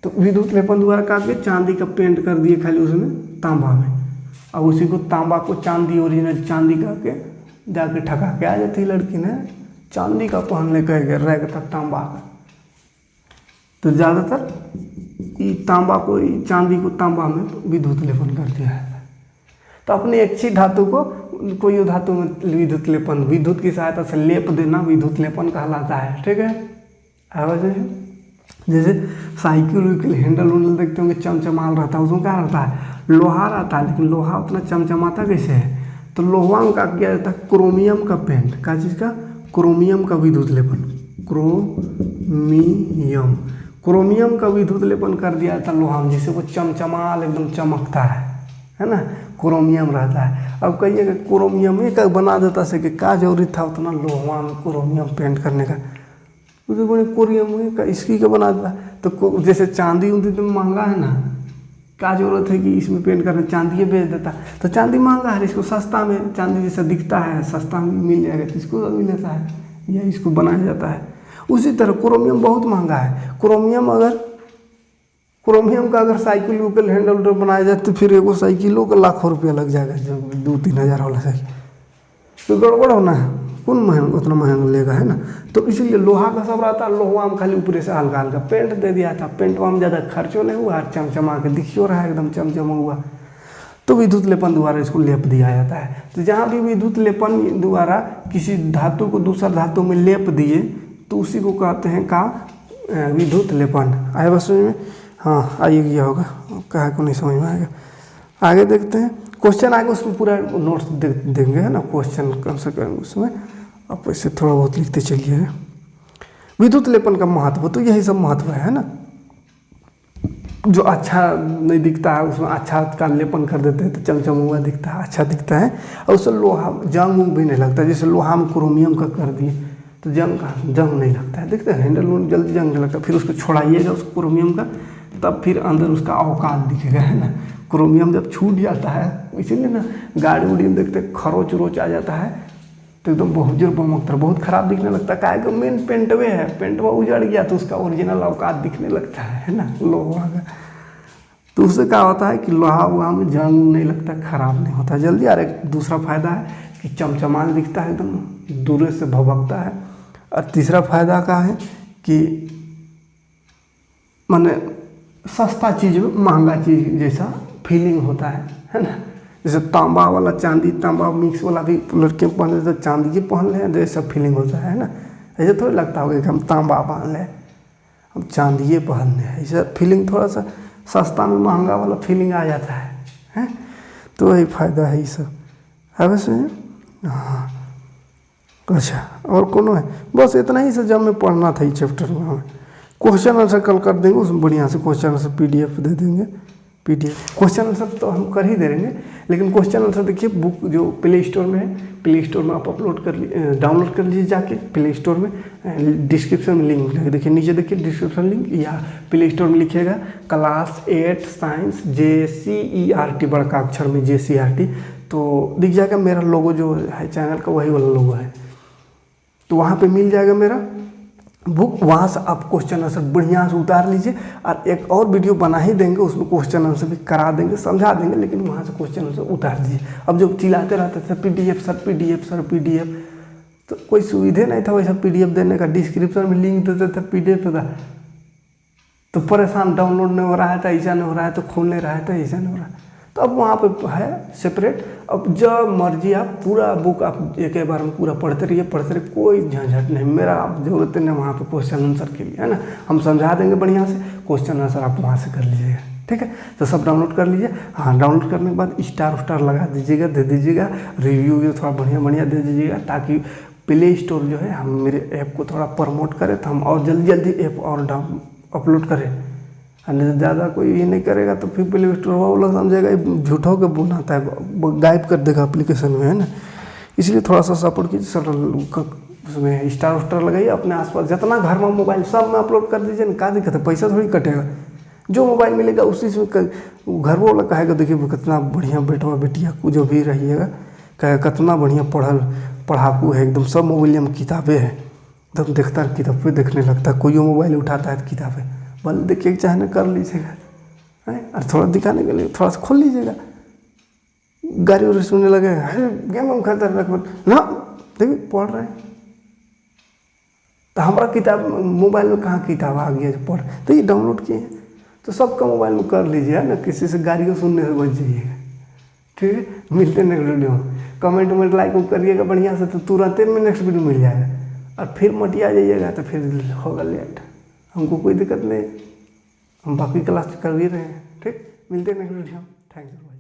तो विद्युत लेपन द्वारा करके चांदी का पेंट कर दिए खाली उसमें तांबा में, अब उसी को तांबा को चांदी ओरिजिनल चांदी करके जाके ठका के आ जाती लड़की ने, चांदी का पहनने कह रह था तांबा का। तो ज़्यादातर ये तांबा को, चांदी को तांबा में विद्युत लेपन कर दिया है। तो अपने इच्छित धातु को कोई धातु में विद्युत लेपन, विद्युत की सहायता से लेप देना विद्युत लेपन कहलाता है। ठीक है, आवाज है, जैसे साइकिल विकिल हैंडल उंडल देखते होंगे चमचमाल रहता है, उसमें क्या रहता है, लोहा रहता है, लेकिन लोहा उतना चमचमाता कैसे है, तो लोहा में क्या किया जाता है, क्रोमियम का पेंट, क्या चीज़ का, क्रोमियम का विद्युत लेपन, क्रोमियम, क्रोमियम का विद्युत लेपन कर दिया था लोहा में, जिससे वो चमचमाल एकदम चमकता है ना, क्रोमियम रहता है। अब कहिएगा क्रोमियम ही का बना देता से कि क्या जरूरी था उतना लोहा में क्रोमियम पेंट करने का, उसे बोले क्रोमियम का इसकी का बना देता। तो जैसे चांदी उंदी तो महंगा है ना, क्या जरूरत है कि इसमें पेंट करना, चांदी बेच देता, तो चांदी महंगा है, इसको सस्ता में चांदी जैसा दिखता है सस्ता में मिल जाएगा, तो इसको मिल जाता है या इसको बनाया जाता है। उसी तरह क्रोमियम बहुत महंगा है, क्रोमियम का अगर साइकिल वुकिल हैंडल बनाया जाए तो फिर एगो साइकिलों का लाखों रुपया लग जाएगा, जो 2-3 हज़ार वाला साइकिल, तो गड़बड़ होना है, कौन महंगा उतना महंगा लेगा, है ना। तो इसलिए लोहा का सब रहता है, लोहा में खाली ऊपर से हल्का हल्का पेंट दे दिया था, पेंट में ज़्यादा खर्चो नहीं हुआ, चमचमा के दिखियो रहा है एकदम चमचमा हुआ, तो विद्युत लेपन द्वारा इसको लेप दिया जाता है। तो जहाँ भी विद्युत लेपन द्वारा किसी धातु को दूसरा धातु में लेप दिए तो उसी को कहते हैं का विद्युत लेपन। आए बस समझ में, हाँ आइए गया होगा, कहा को नहीं समझ में आएगा। आगे देखते हैं, क्वेश्चन आएगा उसमें पूरा नोट्स देंगे, है ना, क्वेश्चन कम से कम उसमें आप ऐसे थोड़ा बहुत लिखते चलिएगा। विद्युत लेपन का महत्व, तो यही सब महत्व है ना, जो अच्छा नहीं दिखता है उसमें अच्छा का लेपन कर देते हैं तो चमचम हुआ दिखता है, अच्छा दिखता है, और उससे लोहा जंग उंग भी नहीं लगता। जैसे लोहा में क्रोमियम का कर दिए तो जंग नहीं लगता है, देखते हैं हैंडल जल्दी जंग नहीं लगता, फिर उसको छोड़ाइएगा उस क्रोमियम का, तब फिर अंदर उसका अवकाश दिखेगा, है ना। क्रोमियम जब छूट जाता है, इसीलिए ना गाड़ी उड़ी में देखते खरोच उरोच आ जाता है तो एकदम बहुत जोर बमकता, बहुत खराब दिखने लगता है, क्या है मेन पेंटवे है, पेंटवा उजड़ गया तो उसका ओरिजिनल अवकाश दिखने लगता है ना, लोहा का। तो उससे क्या होता है कि लोहा वहाँ में जंग नहीं लगता, खराब नहीं होता जल्दी। और एक दूसरा फायदा है कि चमचमाल दिखता है, एकदम दूर से भभकता है। और तीसरा फायदा क्या है कि माने सस्ता चीज़ में महंगा चीज़ जैसा फीलिंग होता है ना। जैसे तांबा वाला चांदी तांबा मिक्स वाला भी लड़के पहन लेते, चांदी के पहन ले जैसा फीलिंग होता है ना। ऐसे थोड़ी लगता होगा कि हम तांबा पहन लें, हम चांदिए पहन लें, ऐसा फीलिंग थोड़ा सा सस्ता में महंगा वाला फीलिंग आ जाता है। तो वही फ़ायदा है ये सब। है वैसे हाँ। अच्छा और कोनो है? बस इतना ही से जब में पढ़ना था ये चैप्टर में। हमें क्वेश्चन आंसर कल कर देंगे, उसमें बढ़िया से क्वेश्चन आंसर PDF दे देंगे। PDF क्वेश्चन आंसर तो हम कर ही दे देंगे, लेकिन क्वेश्चन आंसर देखिए बुक जो प्ले स्टोर में है, प्ले स्टोर में आप डाउनलोड कर लीजिए जाके प्ले स्टोर में। डिस्क्रिप्शन में लिंक मिलेगा, देखिए नीचे देखिए डिस्क्रिप्शन लिंक, या प्ले स्टोर में लिखिएगा क्लास 8 साइंस JCERT बड़का अक्षर में JCERT, तो दिख जाएगा मेरा लोगो जो है चैनल का, वही वाला लोगो है। तो वहाँ पे मिल जाएगा मेरा बुक, वहाँ से आप क्वेश्चन आंसर बढ़िया से उतार लीजिए। और एक और वीडियो बना ही देंगे, उसमें क्वेश्चन आंसर भी करा देंगे, समझा देंगे, लेकिन वहाँ से क्वेश्चन आंसर उतार दीजिए। अब जो चिल्लाते रहते थे PDF sir PDF sir PDF, तो कोई सुविधा नहीं था वैसा PDF देने का। डिस्क्रिप्शन में लिंक देते थे PDF था, तो परेशान डाउनलोड नहीं हो रहा है, तो ऐसा नहीं हो रहा है, तो खोल नहीं रहा है, तो ऐसा नहीं हो रहा है। तो अब वहाँ पे है सेपरेट, अब जब मर्जी आप पूरा बुक आप एक बार में पूरा पढ़ते रहिए, कोई झंझट नहीं। मेरा आप जरूरत नहीं वहाँ पे क्वेश्चन आंसर के लिए, है ना। हम समझा देंगे बढ़िया से, क्वेश्चन आंसर आप वहाँ से कर लीजिएगा, ठीक है। तो सब डाउनलोड कर लीजिए। हाँ, डाउनलोड करने के बाद स्टार लगा दीजिएगा, दे दीजिएगा, रिव्यू भी थोड़ा बढ़िया दे दीजिएगा, ताकि प्ले स्टोर जो है हम मेरे ऐप को थोड़ा प्रमोट करें, तो हम और जल्दी ऐप और अपलोड करें। नहीं तो ज़्यादा कोई ये नहीं करेगा तो फिर प्ले स्टोर वाला समझेगा झूठों के बनाता है, गायब कर देगा एप्लीकेशन में, है ना। इसलिए थोड़ा सा सपोर्ट कीजिए, सर उसमें स्टार लगाइए, अपने आसपास जितना घर में मोबाइल सब में अपलोड कर दीजिए ना। क्या दिक्कत है, पैसा थोड़ी कटेगा, जो मोबाइल मिलेगा उसी से घर वाला कहेगा देखिए कितना बढ़िया बेटवा बेटिया को जो भी रहिएगा, कहेगा कितना बढ़िया पढ़ाकू है एकदम, सब मोबाइल में किताबें हैं, एकदम देखता है किताबें देखने लगता है। कोई मोबाइल उठाता है तो किताबें बल देखिए चाहे कर लीजिएगा, और थोड़ा दिखाने के लिए थोड़ा सा खोल लीजिएगा। गाड़ी उड़ी सुनने लगे, अरे गेम खेलते ना, देखिए पढ़ रहे हैं, तो हमारा किताब मोबाइल में कहाँ किताब आ गया जो पढ़, तो ये डाउनलोड किए हैं, तो सबका मोबाइल में कर लीजिए, है ना। किसी से गाड़ियों सुनने से बच जाइएगा, ठीक है। मिलते हैं नेक्स्ट वीडियो में, कमेंट लाइक करिएगा बढ़िया से, तो तुरंत में नेक्स्ट वीडियो मिल जाएगा। और फिर मटिया जाइएगा तो फिर होगा लेट, हमको कोई दिक्कत नहीं, हम बाकी क्लास कर ही रहे हैं, ठीक। मिलते हैं नेक्स्ट वीडियो, थैंक यू।